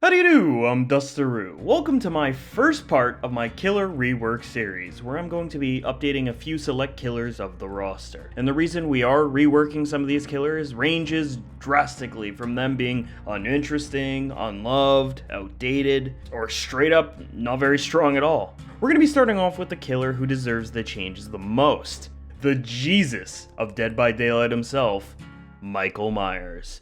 How do you do? I'm Dusteroo. Welcome to my first part of my killer rework series, where I'm going to be updating a few select killers of the roster. And the reason we are reworking some of these killers ranges drastically from them being uninteresting, unloved, outdated, or straight up not very strong at all. We're going to be starting off with the killer who deserves the changes the most. The Jesus of Dead by Daylight himself, Michael Myers.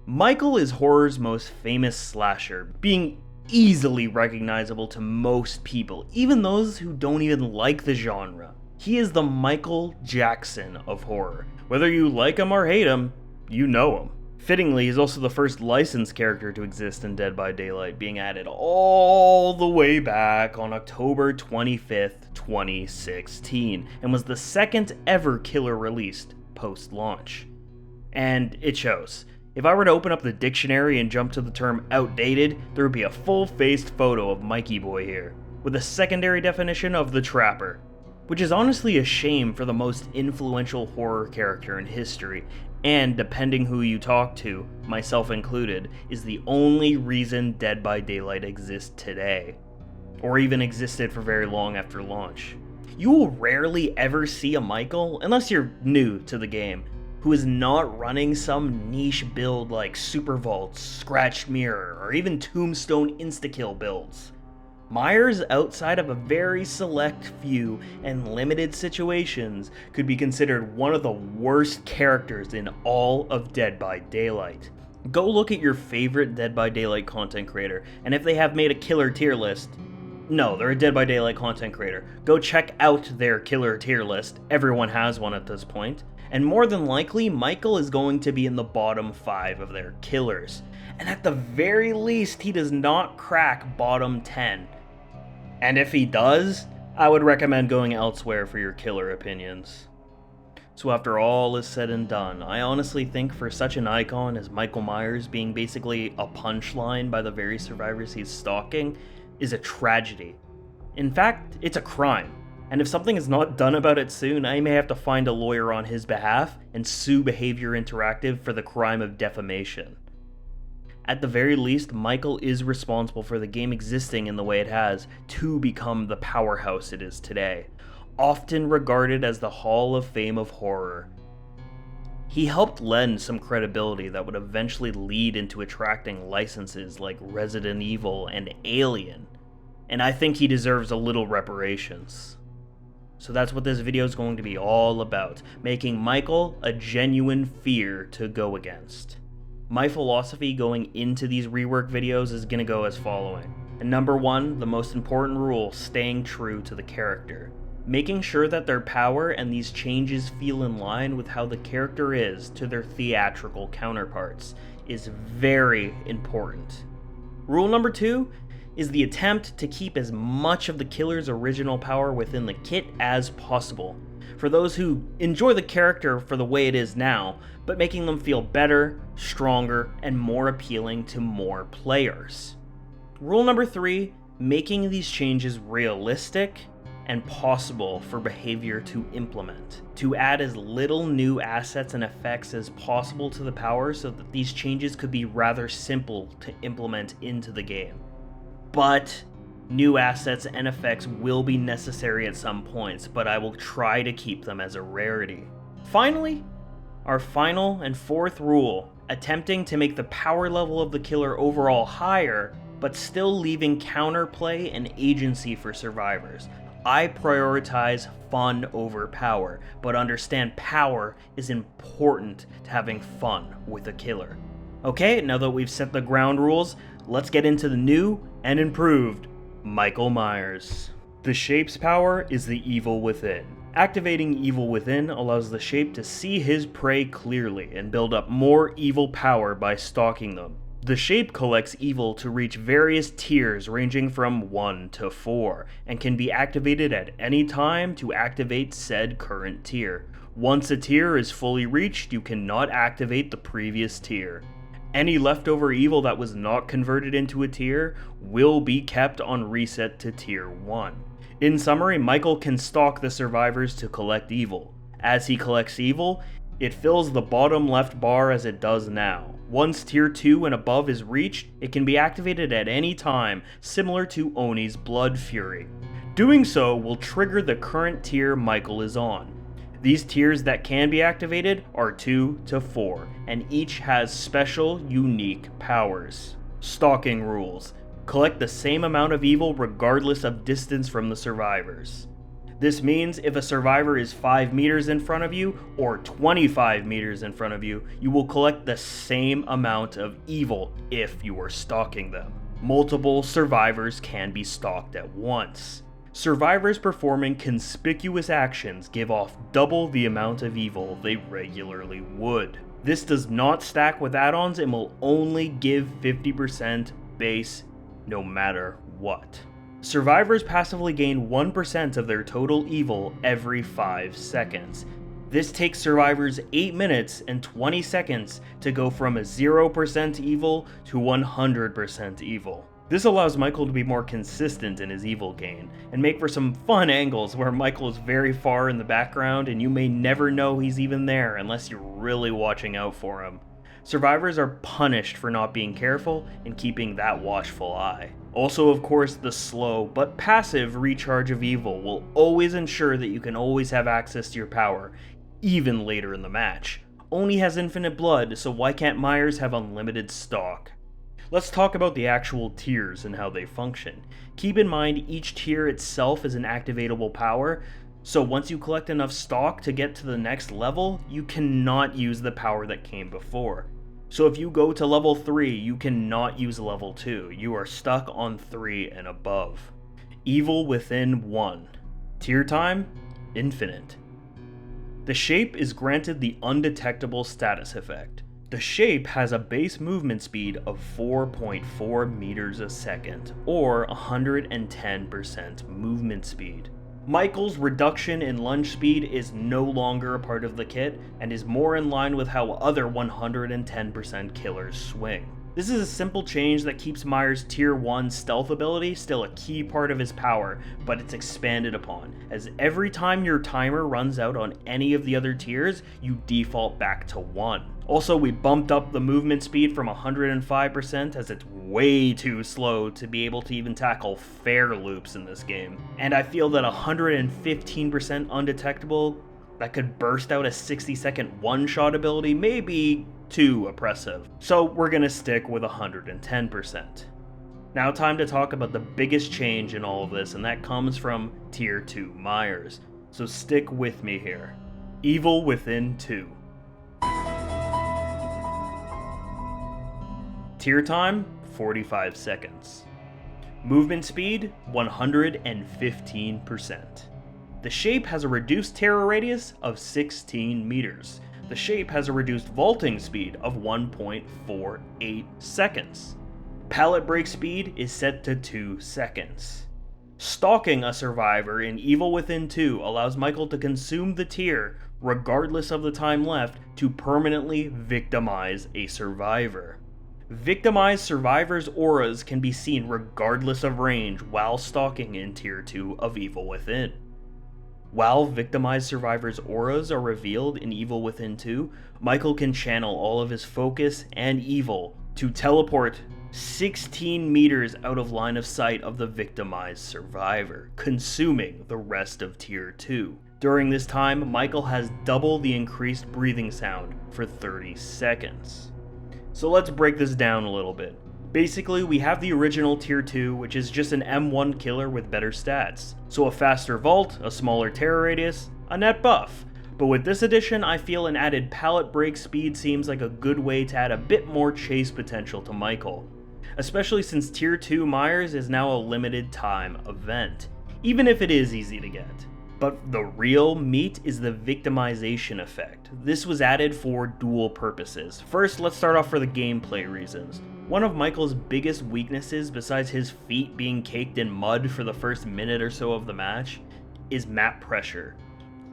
Michael is horror's most famous slasher, being easily recognizable to most people, even those who don't even like the genre. He is the Michael Jackson of horror. Whether you like him or hate him, you know him. Fittingly, he's also the first licensed character to exist in Dead by Daylight, being added all the way back on October 25th, 2016, and was the second ever killer released post-launch. And it shows. If I were to open up the dictionary and jump to the term outdated, there would be a full-faced photo of Mikey Boy here, with a secondary definition of the Trapper, which is honestly a shame for the most influential horror character in history, and depending who you talk to, myself included, is the only reason Dead by Daylight exists today, or even existed for very long after launch. You will rarely ever see a Michael, unless you're new to the game, who is not running some niche build like Super Vaults, Scratched Mirror, or even Tombstone Instakill builds. Myers, outside of a very select few and limited situations, could be considered one of the worst characters in all of Dead by Daylight. Go look at your favorite Dead by Daylight content creator, and if they have made a killer tier list, no, they're a Dead by Daylight content creator, go check out their killer tier list, everyone has one at this point. And more than likely, Michael is going to be in the bottom 5 of their killers. And at the very least, he does not crack bottom 10. And if he does, I would recommend going elsewhere for your killer opinions. So after all is said and done, I honestly think for such an icon as Michael Myers being basically a punchline by the very survivors he's stalking is a tragedy. In fact, it's a crime. And if something is not done about it soon, I may have to find a lawyer on his behalf and sue Behavior Interactive for the crime of defamation. At the very least, Michael is responsible for the game existing in the way it has to become the powerhouse it is today, often regarded as the Hall of Fame of horror. He helped lend some credibility that would eventually lead into attracting licenses like Resident Evil and Alien, and I think he deserves a little reparations. So that's what this video is going to be all about, making Michael a genuine fear to go against. My philosophy going into these rework videos is going to go as following. And number 1, the most important rule, staying true to the character. Making sure that their power and these changes feel in line with how the character is to their theatrical counterparts is very important. Rule number 2 is the attempt to keep as much of the killer's original power within the kit as possible, for those who enjoy the character for the way it is now, but making them feel better, stronger, and more appealing to more players. Rule number 3, making these changes realistic and possible for Behavior to implement, to add as little new assets and effects as possible to the power so that these changes could be rather simple to implement into the game. But new assets and effects will be necessary at some points, but I will try to keep them as a rarity. Finally, our final and 4th rule, attempting to make the power level of the killer overall higher, but still leaving counterplay and agency for survivors. I prioritize fun over power, but understand power is important to having fun with a killer. Okay, now that we've set the ground rules, let's get into the new and improved Michael Myers. The Shape's power is the Evil Within. Activating Evil Within allows the Shape to see his prey clearly and build up more evil power by stalking them. The Shape collects evil to reach various tiers ranging from 1 to 4, and can be activated at any time to activate said current tier. Once a tier is fully reached, you cannot activate the previous tier. Any leftover evil that was not converted into a tier will be kept on reset to tier 1. In summary, Michael can stalk the survivors to collect evil. As he collects evil, it fills the bottom left bar as it does now. Once tier 2 and above is reached, it can be activated at any time, similar to Oni's Blood Fury. Doing so will trigger the current tier Michael is on. These tiers that can be activated are 2 to 4, and each has special, unique powers. Stalking Rules. Collect the same amount of evil regardless of distance from the survivors. This means if a survivor is 5 meters in front of you or 25 meters in front of you, you will collect the same amount of evil if you are stalking them. Multiple survivors can be stalked at once. Survivors performing conspicuous actions give off double the amount of evil they regularly would. This does not stack with add-ons and will only give 50% base no matter what. Survivors passively gain 1% of their total evil every 5 seconds. This takes survivors 8 minutes and 20 seconds to go from a 0% evil to 100% evil. This allows Michael to be more consistent in his evil gain, and make for some fun angles where Michael is very far in the background and you may never know he's even there unless you're really watching out for him. Survivors are punished for not being careful and keeping that watchful eye. Also, of course, the slow but passive recharge of evil will always ensure that you can always have access to your power, even later in the match. Oni has infinite blood, so why can't Myers have unlimited stock? Let's talk about the actual tiers and how they function. Keep in mind each tier itself is an activatable power, so once you collect enough stock to get to the next level, you cannot use the power that came before. So if you go to level 3, you cannot use level 2. You are stuck on 3 and above. Evil within 1. Tier time, infinite. The shape is granted the undetectable status effect. The shape has a base movement speed of 4.4 meters a second, or 110% movement speed. Michael's reduction in lunge speed is no longer a part of the kit, and is more in line with how other 110% killers swing. This is a simple change that keeps Myers' tier 1 stealth ability still a key part of his power, but it's expanded upon, as every time your timer runs out on any of the other tiers, you default back to 1. Also, we bumped up the movement speed from 105% as it's way too slow to be able to even tackle fair loops in this game. And I feel that 115% undetectable that could burst out a 60-second one-shot ability may be too oppressive. So we're gonna stick with 110%. Now time to talk about the biggest change in all of this, and that comes from Tier 2 Myers. So stick with me here. Evil within 2. Tier time, 45 seconds. Movement speed, 115%. The shape has a reduced terror radius of 16 meters. The shape has a reduced vaulting speed of 1.48 seconds. Pallet break speed is set to 2 seconds. Stalking a survivor in Evil Within 2 allows Michael to consume the tier, regardless of the time left, to permanently victimize a survivor. Victimized survivors' auras can be seen regardless of range while stalking in Tier 2 of Evil Within. While victimized survivors' auras are revealed in Evil Within 2, Michael can channel all of his focus and evil to teleport 16 meters out of line of sight of the victimized survivor, consuming the rest of Tier 2. During this time, Michael has double the increased breathing sound for 30 seconds. So let's break this down a little bit. Basically, we have the original Tier 2, which is just an M1 killer with better stats. So a faster vault, a smaller terror radius, a net buff. But with this addition, I feel an added pallet break speed seems like a good way to add a bit more chase potential to Michael. Especially since Tier 2 Myers is now a limited time event, even if it is easy to get. But the real meat is the victimization effect. This was added for dual purposes. First, let's start off for the gameplay reasons. One of Michael's biggest weaknesses, besides his feet being caked in mud for the first minute or so of the match, is map pressure.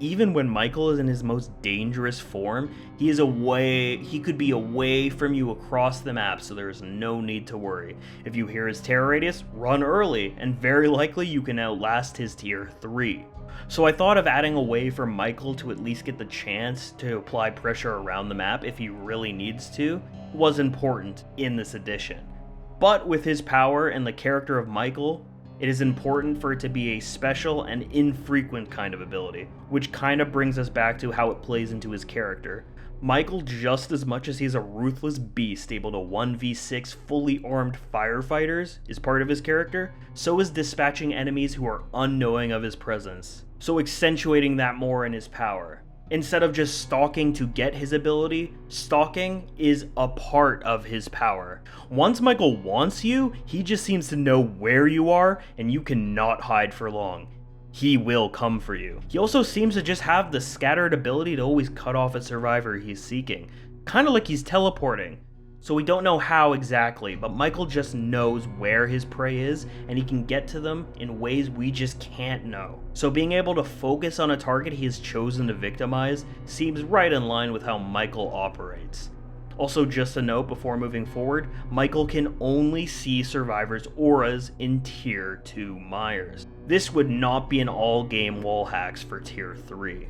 even when Michael is in his most dangerous form, he could be away from you across the map, so there is no need to worry. If you hear his terror radius, run early, and very likely you can outlast his tier 3. So I thought of adding a way for Michael to at least get the chance to apply pressure around the map if he really needs to, was important in this edition. But with his power and the character of Michael, it is important for it to be a special and infrequent kind of ability, which kind of brings us back to how it plays into his character. Michael, just as much as he's a ruthless beast able to 1v6 fully armed firefighters is part of his character, so is dispatching enemies who are unknowing of his presence, so accentuating that more in his power. Instead of just stalking to get his ability, stalking is a part of his power. Once Michael wants you, he just seems to know where you are, and you cannot hide for long. He will come for you. He also seems to just have the scattered ability to always cut off a survivor he's seeking. Kinda like he's teleporting. So we don't know how exactly, but Michael just knows where his prey is, and he can get to them in ways we just can't know. So being able to focus on a target he has chosen to victimize seems right in line with how Michael operates. Also, just a note before moving forward, Michael can only see survivors' auras in Tier 2 Myers. This would not be an all-game wall hacks for Tier 3.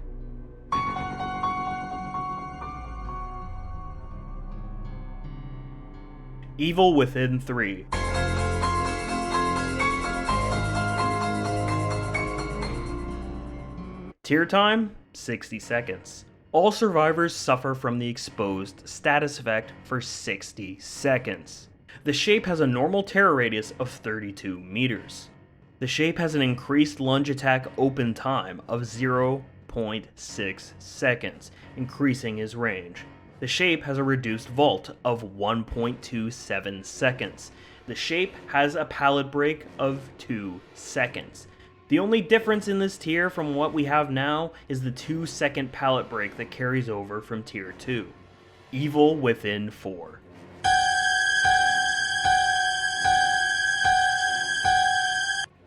Evil Within 3. Tier time, 60 seconds. All survivors suffer from the exposed status effect for 60 seconds. The shape has a normal terror radius of 32 meters. The shape has an increased lunge attack open time of 0.6 seconds, increasing his range. The shape has a reduced vault of 1.27 seconds. The shape has a pallet break of 2 seconds. The only difference in this tier from what we have now is the 2-second pallet break that carries over from tier 2. Evil Within 4.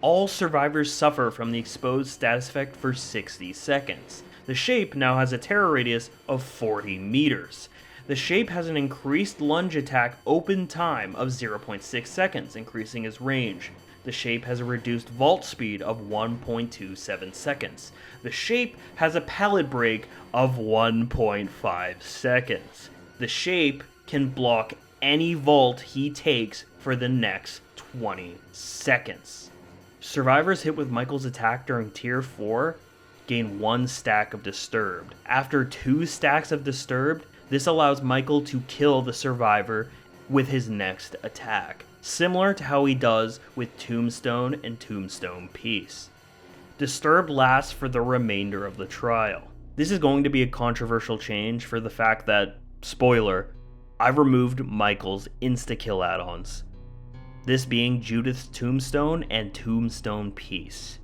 All survivors suffer from the exposed status effect for 60 seconds. The shape now has a terror radius of 40 meters. The shape has an increased lunge attack open time of 0.6 seconds, increasing his range. The shape has a reduced vault speed of 1.27 seconds. The shape has a pallet break of 1.5 seconds. The shape can block any vault he takes for the next 20 seconds. Survivors hit with Michael's attack during tier 4 gain 1 stack of Disturbed. After 2 stacks of Disturbed, this allows Michael to kill the survivor with his next attack, similar to how he does with Tombstone and Tombstone Peace. Disturbed lasts for the remainder of the trial. This is going to be a controversial change for the fact that, spoiler, I've removed Michael's insta-kill add-ons. This being Judith's Tombstone and Tombstone Peace.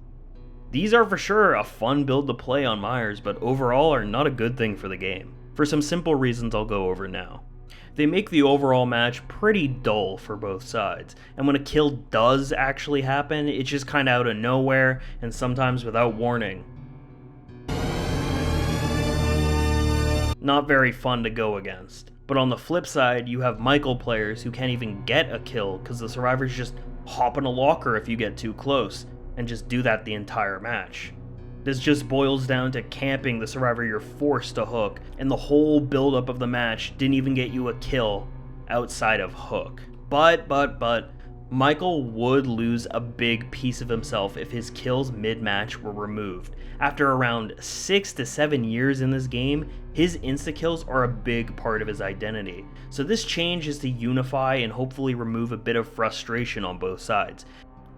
These are for sure a fun build to play on Myers, but overall are not a good thing for the game, for some simple reasons I'll go over now. They make the overall match pretty dull for both sides, and when a kill does actually happen, it's just kinda out of nowhere, and sometimes without warning. Not very fun to go against. But on the flip side, you have Michael players who can't even get a kill because the survivors just hop in a locker if you get too close, and just do that the entire match. This just boils down to camping the survivor you're forced to hook, and the whole buildup of the match didn't even get you a kill outside of hook. But, Michael would lose a big piece of himself if his kills mid-match were removed. After around 6 to 7 years in this game, his insta-kills are a big part of his identity. So this change is to unify and hopefully remove a bit of frustration on both sides.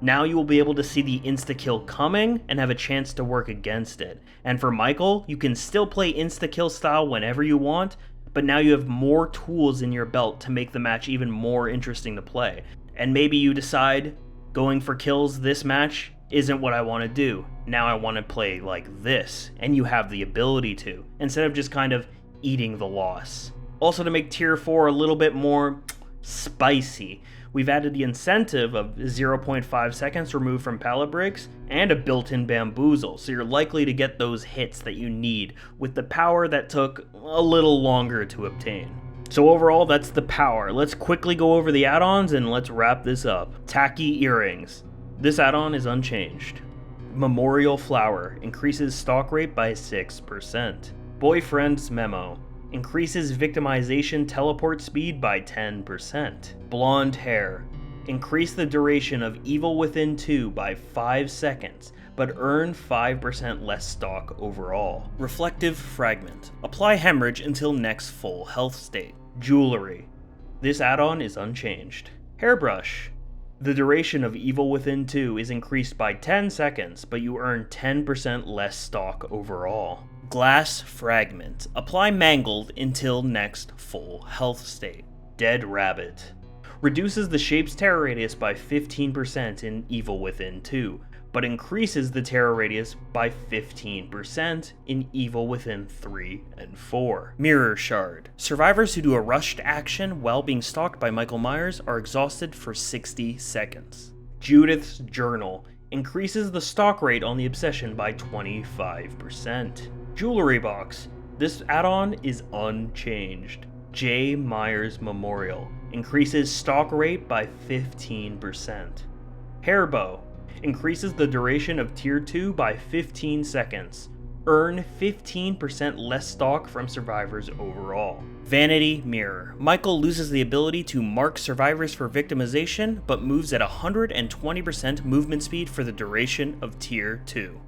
Now you will be able to see the insta-kill coming and have a chance to work against it. And for Michael, you can still play insta-kill style whenever you want, but now you have more tools in your belt to make the match even more interesting to play. And maybe you decide, going for kills this match isn't what I want to do. Now I want to play like this, and you have the ability to, instead of just kind of eating the loss. Also to make tier 4 a little bit more spicy, We've added the incentive of 0.5 seconds removed from pallet breaks and a built-in bamboozle, so you're likely to get those hits that you need with the power that took a little longer to obtain. So overall, that's the power. Let's quickly go over the add-ons and let's wrap this up. Tacky Earrings. This add-on is unchanged. Memorial Flower increases stock rate by 6%. Boyfriend's Memo increases victimization teleport speed by 10%. Blonde Hair increase the duration of Evil Within 2 by 5 seconds, but earn 5% less stock overall. Reflective Fragment apply hemorrhage until next full health state. Jewelry. This add-on is unchanged. Hairbrush. The duration of Evil Within 2 is increased by 10 seconds, but you earn 10% less stock overall. Glass Fragment. Apply Mangled until next full health state. Dead Rabbit. Reduces the shape's terror radius by 15% in Evil Within 2, but increases the terror radius by 15% in Evil Within 3 and 4. Mirror Shard. Survivors who do a rushed action while being stalked by Michael Myers are exhausted for 60 seconds. Judith's Journal increases the stock rate on the obsession by 25%. Jewelry Box. This add-on is unchanged. J. Myers Memorial increases stock rate by 15%. Hairbow increases the duration of Tier 2 by 15 seconds. Earn 15% less stock from survivors overall. Vanity Mirror. Michael loses the ability to mark survivors for victimization, but moves at 120% movement speed for the duration of Tier 2.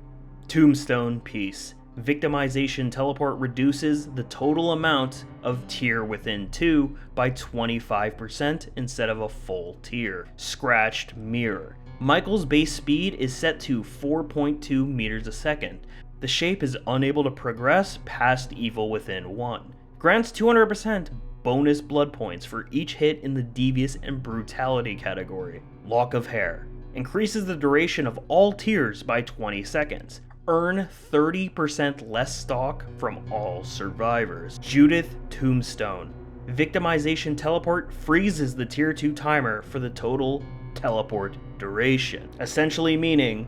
Tombstone Piece. Victimization teleport reduces the total amount of Tier Within 2 by 25% instead of a full tier. Scratched Mirror. Michael's base speed is set to 4.2 meters a second. The shape is unable to progress past Evil Within 1. Grants 200% bonus blood points for each hit in the Devious and Brutality category. Lock of Hair. Increases the duration of all tiers by 20 seconds. Earn 30% less stock from all survivors. Judith Tombstone. Victimization teleport freezes the Tier 2 timer for the total teleport duration, essentially meaning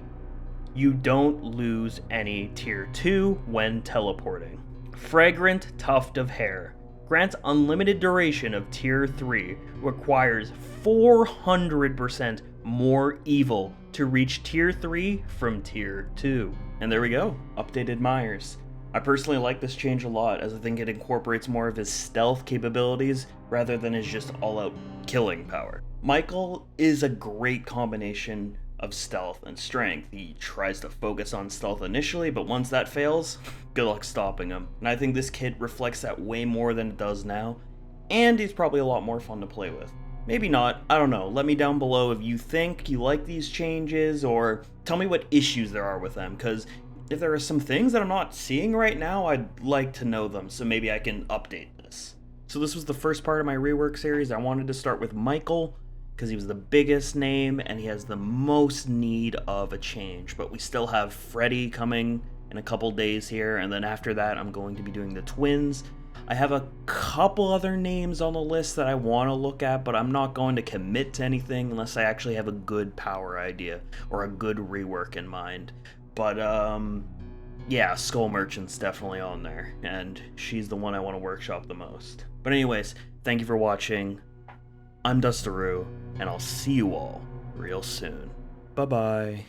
you don't lose any Tier 2 when teleporting. Fragrant Tuft of Hair grants unlimited duration of Tier 3, requires 400% more evil to reach Tier 3 from Tier 2. And there we go, updated Myers. I personally like this change a lot, as I think it incorporates more of his stealth capabilities rather than his just all-out killing power. Michael is a great combination of stealth and strength. He tries to focus on stealth initially, but once that fails, good luck stopping him. And I think this kit reflects that way more than it does now, and he's probably a lot more fun to play with. Maybe not, I don't know. Let me down below if you think you like these changes, or tell me what issues there are with them, because if there are some things that I'm not seeing right now, I'd like to know them, so maybe I can update this. So this was the first part of my rework series. I wanted to start with Michael, because he was the biggest name, and he has the most need of a change. But we still have Freddy coming in a couple days here, and then after that, I'm going to be doing the twins. I have a couple other names on the list that I want to look at, but I'm not going to commit to anything unless I actually have a good power idea or a good rework in mind. But, yeah, Skull Merchant's definitely on there, and she's the one I want to workshop the most. But anyways, thank you for watching. I'm Dustaroo, and I'll see you all real soon. Bye-bye.